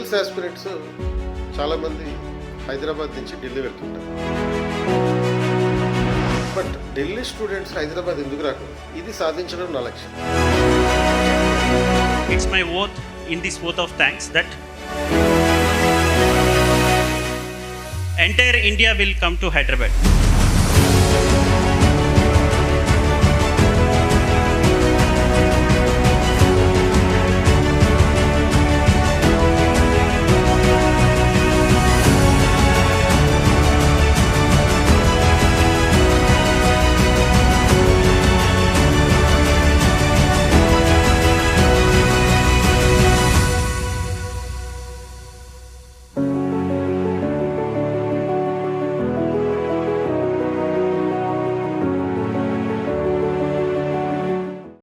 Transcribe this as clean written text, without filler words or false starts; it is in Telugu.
ఐఎల్స్ ఆస్పిరెంట్స్ చాలామంది హైదరాబాద్ నుంచి ఢిల్లీ వెళ్తుంటారు. బట్ ఢిల్లీ స్టూడెంట్స్ హైదరాబాద్ ఎందుకు రాకూడదు? ఇది సాధించడం నా లక్ష్యం. It's my oath in this vote of thanks that entire India will come to Hyderabad.